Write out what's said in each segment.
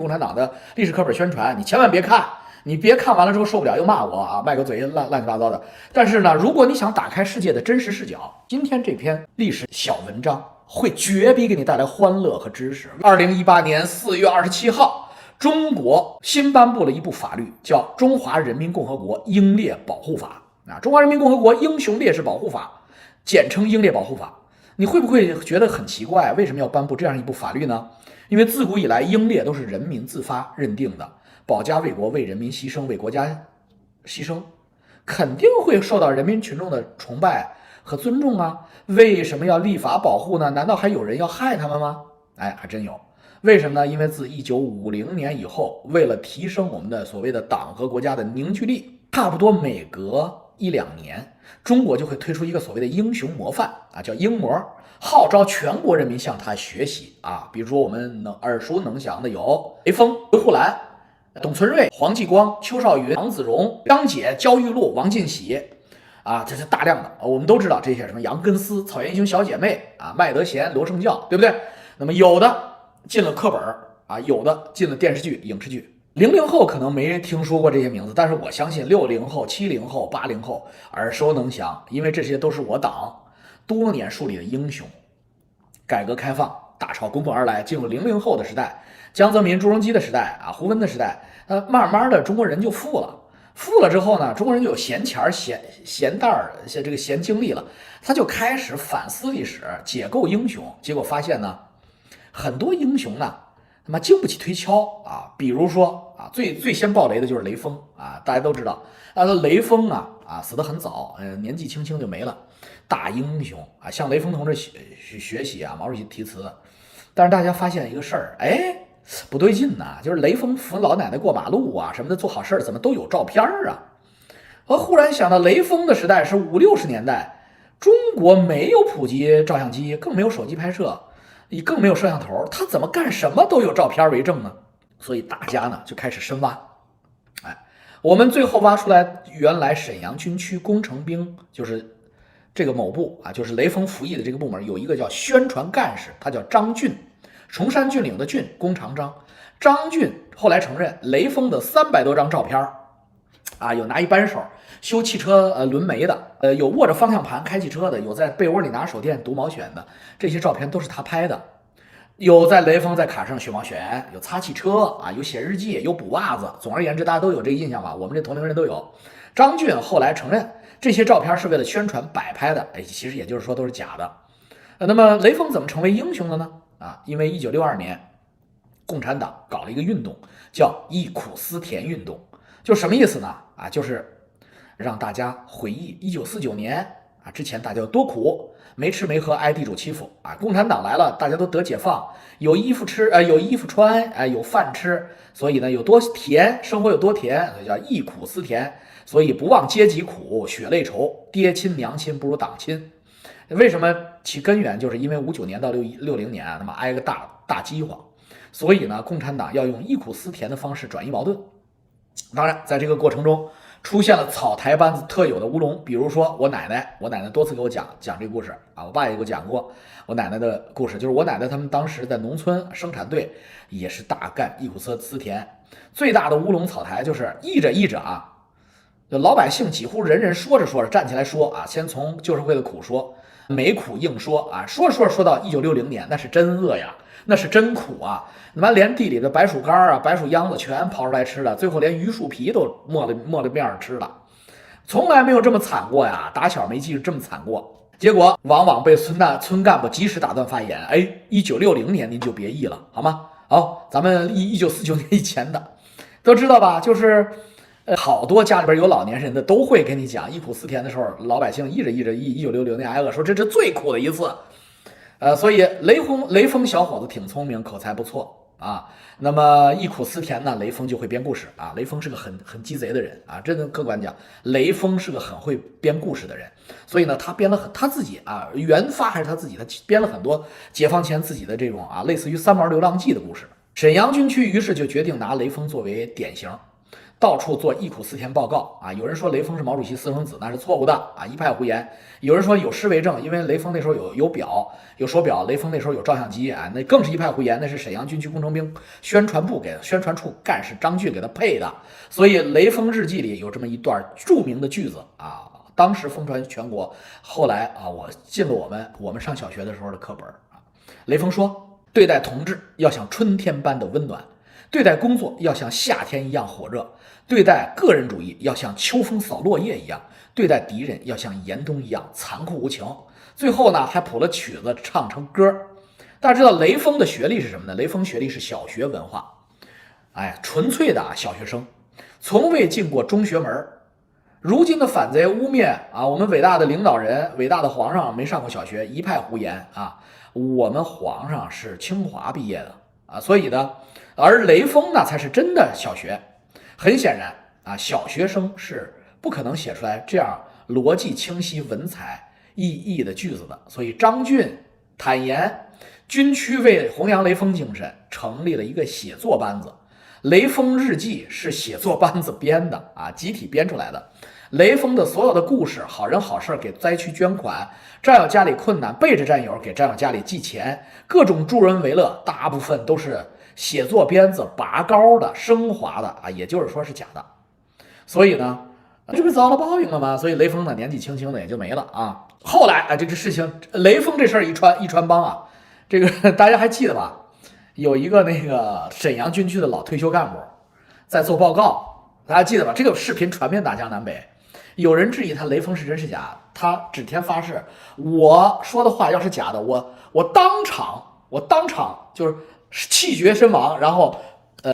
共產黨的歷史課本宣傳，你千萬別看，你別看完了之後受不了又罵我啊，賣個嘴亂七八糟的。但是呢，如果你想打開世界的真實視角，今天这篇歷史小文章會絕逼給你帶來歡樂和知識。2018年4月27號，中國新頒布了一部法律，叫《中華人民共和國英烈保護法》啊，《中華人民共和國英雄烈士保護法》，簡稱英烈保護法。你會不會覺得很奇怪，為什麼要頒布這樣一部法律呢？因為自古以來，英烈都是人民自發認定的，保家衛國、為人民犧牲、為國家犧牲，肯定會受到人民群眾的崇拜和尊重啊。為什麼要立法保護呢？難道還有人要害他們嗎？哎，還真有。為什麼呢？因為自1950年以後，為了提升我們的所謂的黨和國家的凝聚力，差不多每隔1-2年，中國就會推出一個所謂的英雄模範啊，叫英模，號召全國人民向他學習啊。比如說我們耳熟能詳的有雷锋、劉胡蘭、董存瑞、黃繼光、邱少雲、王子荣、張謇、焦裕祿、王进喜啊，这是大量的，我們都知道这些什麼杨根思、草原英雄小姐妹啊、麥德賢、羅盛教，對不對？那麼有的進了課本啊，有的進了電視劇、影視劇。00後可能沒人聽說過這些名字，但是我相信60後、70後、80後耳熟能詳，因為這些都是我黨多年樹立的英雄。改革開放大潮滾滾而來，進入00後的時代，江澤民、朱鎔基的時代啊，胡溫的時代，慢慢的中國人就富了。富了之後呢，中國人就有閒錢、閒袋兒，這個閒精力了，他就開始反思歷史，解構英雄。結果發現呢，很多英雄呢，他媽經不起推敲啊。比如說啊，最先爆雷的就是雷锋啊，大家都知道，雷锋啊死得很早，年紀輕輕就沒了，大英雄啊，向雷锋同志學習啊，毛主席题詞。但是大家發現一個事兒，哎，不對勁吶，就是雷锋扶老奶奶過馬路啊什麼的，做好事怎麼都有照片啊？我忽然想到，雷锋的時代是50-60年代，中國沒有普及照相機，更沒有手機拍攝，更沒有攝像頭，他怎麼幹什麼都有照片為證呢？所以大家呢就開始深挖。哎，我們最後挖出來，原來瀋陽军區工程兵就是這個某部啊，就是雷锋服役的這個部門，有一個叫宣傳幹事，他叫張俊，崇山峻嶺的峻，弓長張。張俊後來承認，雷锋的300多張照片啊，有拿一扳手修汽車輪眉的，有握着方向盤開汽車的，有在被窩裡拿手電讀毛選的，這些照片都是他拍的。有在雷锋在卡上学毛选，有擦汽車啊，有寫日記，有補襪子。總而言之，大家都有這個印象吧？我們這同齡人都有。張俊後來承認，這些照片是為了宣傳擺拍的，哎，其實也就是說都是假的。那麼雷锋怎麼成為英雄的呢？啊，因為1962年，共產黨搞了一個運動，叫憶苦思甜運動。就什麼意思呢？啊，就是讓大家回憶1949年啊之前大家有多苦，沒吃沒喝，挨地主欺負啊。共產黨來了，大家都得解放，有衣服吃，有衣服穿，有飯吃，所以呢有多甜，生活有多甜，所以叫憶苦思甜。所以不忘階級苦，血淚仇，爹親娘親不如黨親。為什麼其根源就是因為59年到60年啊，那麼挨個大饑荒，所以呢，共產黨要用憶苦思甜的方式轉移矛盾。當然，在這個過程中出現了草台班子特有的烏龍，比如說我奶奶多次給我講這個故事啊，我爸也給我講過我奶奶的故事，就是我奶奶他們當時在農村生產隊也是大幹憶苦思甜，最大的烏龍草台就是議着啊，老百姓幾乎人人說着站起來說啊，先從旧社會的苦說，没苦硬說啊，說到1960年，那是真餓呀，那是真苦啊！他媽連地裡的白薯乾啊、白薯秧子全刨出來吃了，最後連榆树皮都磨了面吃了，從來沒有這麼慘過呀！打小沒記住這麼慘過，結果往往被村幹部及時打斷發言。哎，1960年您就別憶了，好嗎？好，咱們1949年以前的都知道吧？就是好多家裡邊有老年人的都會跟你講憶苦思甜的時候，老百姓憶着1960年挨餓，說這是最苦的一次。所以雷锋小伙子挺聰明，口才不錯啊。那麼憶苦思甜呢，雷锋就會編故事啊。雷锋是個很雞賊的人啊，真的客觀講，雷锋是個很會編故事的人。所以呢，他編了他自己啊，原發還是他自己，他編了很多解放前自己的这種啊，類似於三毛流浪記的故事。瀋陽軍區於是就決定拿雷锋作為典型。到處做忆苦思甜報告啊。有人說雷锋是毛主席私生子，那是錯誤的啊，一派胡言。有人说有诗为證，因为雷锋那时候有表有手表，雷锋那时候有照相机啊，那更是一派胡言，那是沈阳军区工程兵宣传部给宣传处干事张俊给他配的。所以雷锋日记里有这么一段著名的句子啊，当时疯傳全国。后来啊，我进了我们上小学的时候的課本啊，雷锋說，對待同志要像春天般的溫暖，對待工作要像夏天一樣火熱，對待個人主義要像秋風掃落葉一樣，對待敵人要像嚴冬一樣殘酷無情。最後呢，還譜了曲子唱成歌。大家知道雷鋒的學歷是什麼呢？雷鋒學歷是小學文化，哎，純粹的小學生，從未進過中學門。如今的反賊污衊啊，我們偉大的領導人、偉大的皇上沒上過小學，一派胡言啊。我們皇上是清華畢業的啊，所以呢，而雷鋒呢才是真的小學。很顯然啊，小學生是不可能寫出來這樣邏輯清晰、文采奕奕的句子的。所以張俊坦言，軍區為弘揚雷鋒精神，成立了一個寫作班子。雷鋒日記是寫作班子編的啊，集體編出來的。雷鋒的所有的故事，好人好事給災區捐款，戰友家裡困難背着戰友給戰友家裡寄錢，各種助人為樂，大部分都是寫作編子拔高的、升華的啊，也就是說是假的。所以呢，這不遭了報應了嗎？所以雷鋒呢年紀輕輕的也就沒了啊。後來啊，這個事情雷鋒這事兒一穿幫啊，這個大家還記得吧？有一個那個瀋陽軍區的老退休幹部在做報告，大家記得吧？這個視頻傳遍大江南北，有人質疑他雷鋒是真是假，他指天發誓，我說的話要是假的，我當場就是氣絕身亡，然後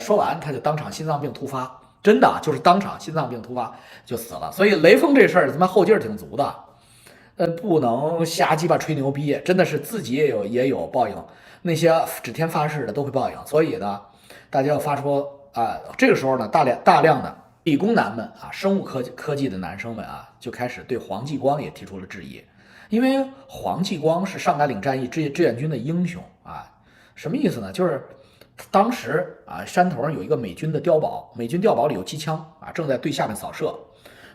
說完他就當場心臟病突發，真的就是當場心臟病突發就死了。所以雷鋒這事兒他媽後勁兒挺足的，不能瞎雞巴吹牛逼，真的是自己也有報應。那些指天發誓的都會報應，所以呢，大家要發出啊，這個時候呢，大量的理工男們啊，生物科技的男生們啊，就開始對黃繼光也提出了質疑，因為黃繼光是上甘嶺戰役志願軍的英雄啊，什麼意思呢？就是當時啊，山頭上有一個美軍的碉堡，美軍碉堡裡有機槍啊，正在對下面掃射，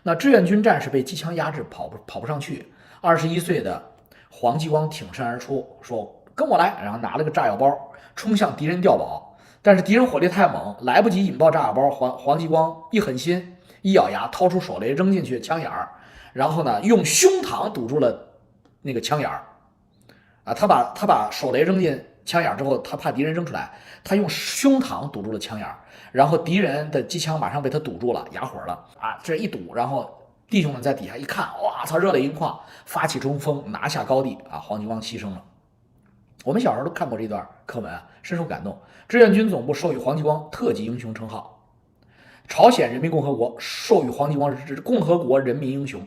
那志願軍戰士被機槍壓制，跑不上去，21歲的黃繼光挺身而出，說跟我來，然後拿了個炸藥包衝向敵人碉堡，但是敵人火力太猛，來不及引爆炸藥包，黃繼光一狠心一咬牙掏出手雷扔進去槍眼兒，然後呢用胸膛堵住了那個槍眼兒啊，他把手雷扔進槍眼之後，他怕敵人扔出來，他用胸膛堵住了槍眼，然後敵人的機槍馬上被他堵住了，啞火了啊！這一堵，然後弟兄們在底下一看，哇操，熱淚盈眶，發起衝鋒，拿下高地啊！黃繼光犧牲了。我們小時候都看過這段課文啊，深受感動。志願軍總部授予黃繼光特級英雄稱號，朝鮮人民共和國授予黃繼光共和國人民英雄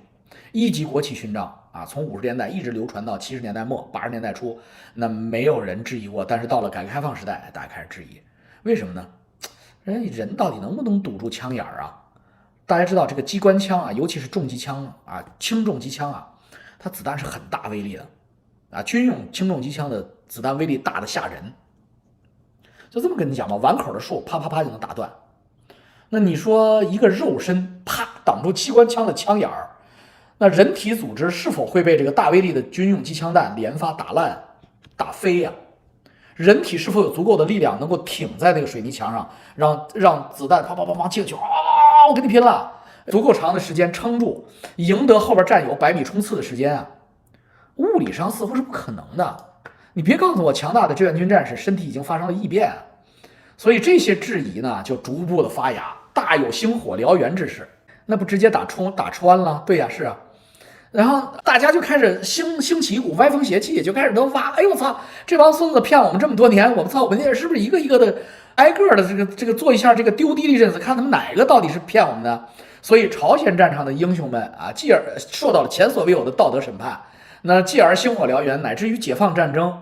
，1級國旗勳章啊，從50年代一直流傳到70年代末80年代初，那沒有人質疑過，但是到了改革開放時代，大家開始質疑，為什麼呢？人到底能不能堵住槍眼啊？大家知道這個機關槍啊，尤其是重機槍啊，輕重機槍啊，它子彈是很大威力的啊，軍用輕重機槍的子彈威力大的嚇人，就這麼跟你講吧，碗口的樹啪啪啪就能打斷。那你說一個肉身啪擋住機關槍的槍眼兒，那人體組織是否會被這個大威力的軍用機槍彈連發打爛、打飛呀？人體是否有足夠的力量能夠挺在那個水泥牆上，讓子彈啪啪啪啪進去啊？我跟你拼了，足夠長的時間撐住，贏得後邊戰友100米衝刺的時間啊！物理上似乎是不可能的。你別告訴我，強大的志願軍戰士身體已經發生了異變，所以這些質疑呢就逐步的發芽，大有星火燎原之勢。那不直接打穿了？對呀，是啊。然後大家就開始興起一股歪風邪氣，就開始都挖。哎呦我操，這幫孫子騙我們這麼多年，我們操，我們這是不是一個一個的挨個的這個做一下這個丟滴滴認子，看他們哪個到底是騙我們的？所以朝鮮戰場的英雄們啊，繼而受到了前所未有的道德審判。那繼而星火燎原，乃至於解放戰爭，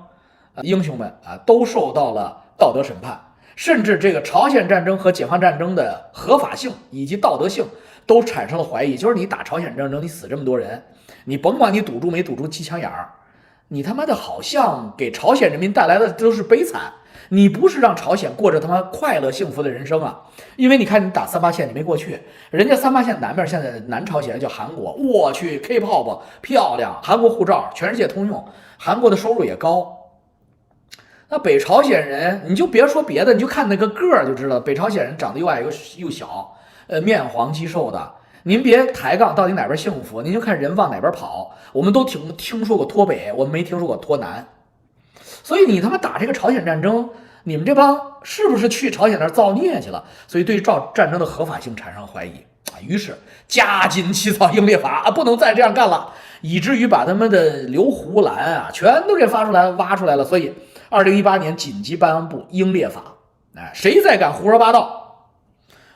英雄們啊都受到了道德審判，甚至這個朝鮮戰爭和解放戰爭的合法性以及道德性都產生了懷疑。就是你打朝鮮戰爭，你死這麼多人，你甭管你堵住沒堵住機槍眼兒，你他媽的好像給朝鮮人民帶來的都是悲慘。你不是讓朝鮮過着他媽快樂幸福的人生啊！因为你看你打3·8線你没過去，人家3·8線南面现在南朝鮮叫韓國，我去 K-pop 漂亮，韓國護照全世界通用，韓國的收入也高。那北朝鮮人你就別說別的，你就看那個個兒就知道，北朝鮮人長得又矮又小，面黃肌瘦的。您別抬槓到底哪邊幸福，您就看人往哪邊跑。我們都聽說過脫北，我們沒聽說過脫南。所以你他媽打這個朝鮮戰爭，你們這幫是不是去朝鮮那兒造孽去了？所以對戰爭的合法性產生懷疑啊，於是加緊起草英烈法啊，不能再這樣幹了，以至於把他們的劉胡蘭啊全都給挖出來了。所以2018年緊急頒布英烈法，哎，誰再敢胡說八道，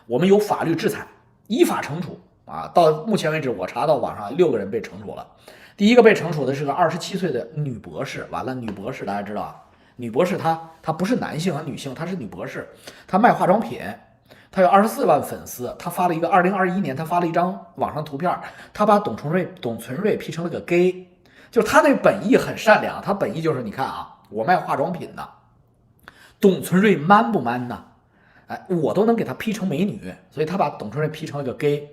我們有法律制裁，依法懲處啊。到目前為止，我查到網上6個人被惩處了。第一個被惩處的是個27歲的女博士，完了，女博士大家知道啊，女博士她不是男性和女性，她是女博士，她賣化妝品，她有24萬粉絲，她发了一个2021年，她发了一张網上圖片，她把董存瑞 P 成了個 gay， 就是她那本意很善良，她本意就是你看啊，我賣化妝品的，董存瑞 man 不 man 呢？哎，我都能給她 P 成美女，所以她把董存瑞 P 成了個 gay。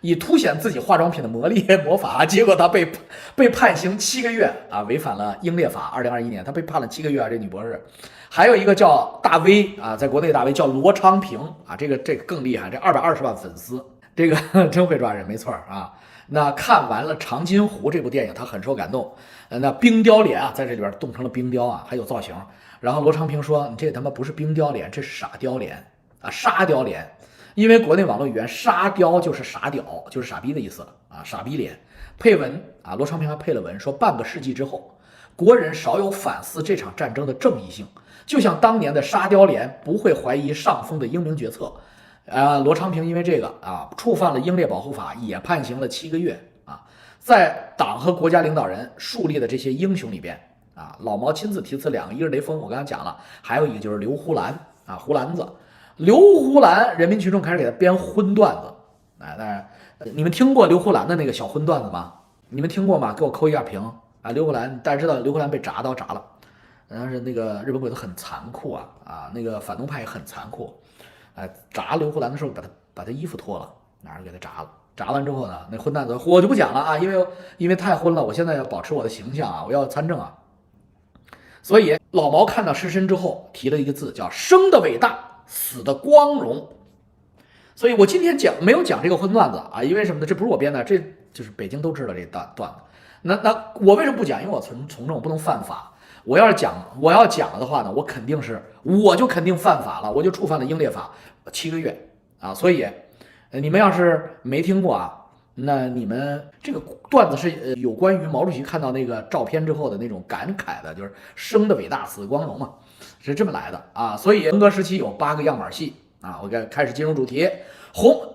以凸顯自己化妝品的魔力魔法，結果他被判刑7個月啊，違反了英烈法。2021年他被判了7個月啊，這女博士。還有一個叫大 V 啊，在國內大 V 叫羅昌平啊，這個更厲害，這220萬粉絲，這個真會抓人，沒錯啊。那看完了《長津湖》這部電影，他很受感動。那冰雕臉啊，在這裡邊凍成了冰雕啊，還有造型。然後羅昌平說：“你這他媽不是冰雕臉，這是傻雕臉啊，沙雕臉。”因為國內網絡語言沙雕就是傻屌，就是傻逼的意思啊，傻逼臉。配文啊，羅昌平還配了文說，半個世紀之後，國人少有反思這場戰爭的正義性，就像當年的沙雕臉不會懷疑上峰的英明決策。羅昌平因為這個啊，觸犯了英烈保護法，也判刑了7個月啊。在黨和國家領導人樹立的這些英雄裡邊啊，老毛親自提詞2個，一個是雷鋒，我剛才講了，還有一個就是劉胡蘭啊，胡蘭子。劉胡蘭，人民群眾開始給他編葷段子，哎，當然，你們聽過劉胡蘭的那個小葷段子嗎？你們聽過嗎？給我扣一下屏啊！劉胡蘭，大家知道劉胡蘭被鍘刀鍘了，但是那個日本鬼子很殘酷啊，那個反動派也很殘酷，鍘劉胡蘭的時候把他衣服脫了，拿着給他鍘了，鍘完之後呢，那葷段子我就不講了啊，因為太葷了，我現在要保持我的形象啊，我要參政啊，所以老毛看到失身之後提了一個字叫生的偉大，死的光榮，所以我今天沒有講這個葷段子啊，因為什麼呢？這不是我編的，這就是北京都知道這段子。那我為什麼不講？因為我從政，我不能犯法。我要講了的話呢，我就肯定犯法了，我就觸犯了英烈法7個月啊。所以你們要是沒聽過啊，那你們這個段子是有關於毛主席看到那個照片之後的那種感慨的，就是生的偉大，死的光榮嘛。是這麼來的啊，所以文革時期有8個樣板戲啊。我開始進入主題，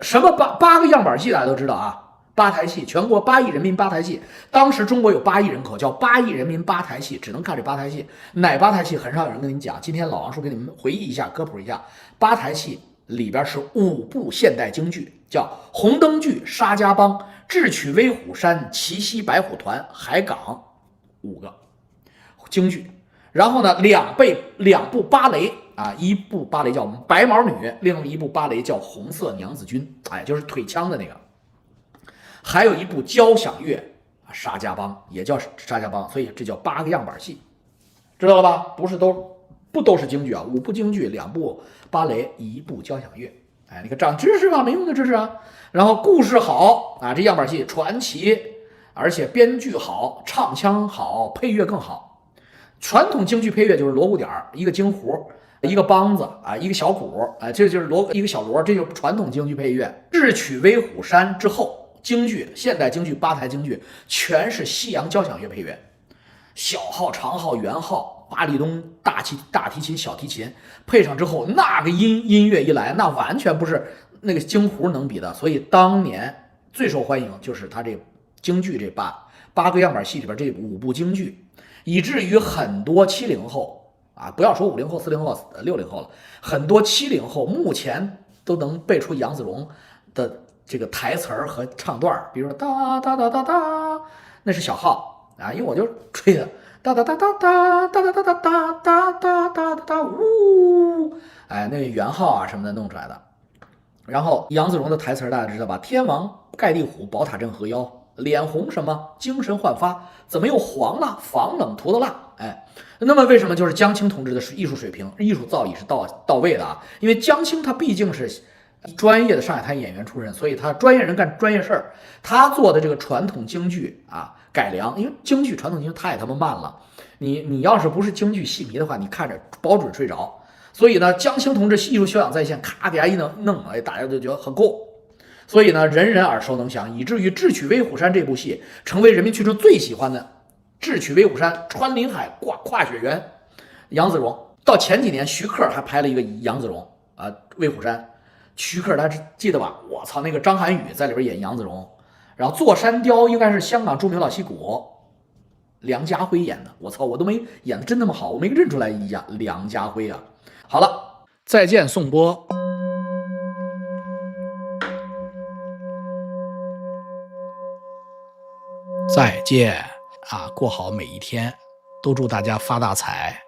什麼八個樣板戲大家都知道啊，八台戲，全國8億人民8台戲。當時中國有8億人口，叫8億人民8台戲，只能看這8台戲。哪8台戲很少有人跟你講，今天老王叔給你們回憶一下，科普一下。8台戲裡邊是5部現代京劇，叫紅燈劇、沙家浜、智取威虎山、奇襲白虎團、海港，5個京劇。然後呢，2部芭蕾啊，一部芭蕾叫白毛女，另一部芭蕾叫紅色娘子軍，哎，就是腿槍的那個。還有一部交響樂啊，沙家浜也叫沙家浜，所以這叫8個樣板戲，知道了吧？不都是京劇啊，5部京劇，2部芭蕾，1部交響樂。哎，你看長知識吧，沒用的知識啊。然後故事好啊，這樣板戲傳奇，而且編劇好，唱腔好，配樂更好。傳統京劇配樂就是鑼鼓點兒，一個京胡，一個梆子啊，一個小鼓啊，這就是一個小鑼，這就是傳統京劇配樂。智取威虎山之後，京劇現代京劇8台京劇全是西洋交響樂配樂，小號、長號、圓號、巴里東、大提琴、小提琴配上之後，那個音樂一來，那完全不是那個京胡能比的。所以當年最受歡迎就是他這京劇這八個樣板戲裡邊這5部京劇。以至於很多70後啊，不要說50後、40後、60後了，很多70後目前都能背出楊子榮的這個台詞和唱段，比如說噠噠噠噠噠，那是小號啊，因為我就吹的噠噠噠噠噠噠噠噠噠噠噠噠噠噠嗚，哎，那元号啊什么的弄出来的。然后杨子荣的台词大家知道吧？天王盖地虎，宝塔镇河妖，脸紅什麼？精神煥發，怎麼又黃了？防冷塗的蠟。哎，那麼為什麼就是江青同志的藝術水平、藝術造詣是到位的啊？因為江青他畢竟是專業的上海灘演員出身，所以他專業人幹專業事兒。他做的這個傳統京劇啊改良，因為京劇傳統京劇太他媽慢了，你要是不是京劇戲迷的話，你看着保準睡着。所以呢，江青同志藝術修養在線，咔给他一弄，哎，大家就覺得很酷。所以呢，人人耳熟能詳，以至於《智取威虎山》這部戲成為人民群眾最喜歡的《智取威虎山》，穿林海，跨雪原，楊子榮。到前幾年，徐克還拍了一個楊子榮啊，威虎山。徐克大家記得吧？我操，那個張涵予在裡邊演楊子榮，然後坐山雕應該是香港著名老戲骨梁家輝演的。我操，我都沒演的真那麼好，我沒認出來一下梁家輝啊。好了，再見宋波。再見啊，過好每一天，都祝大家發大財。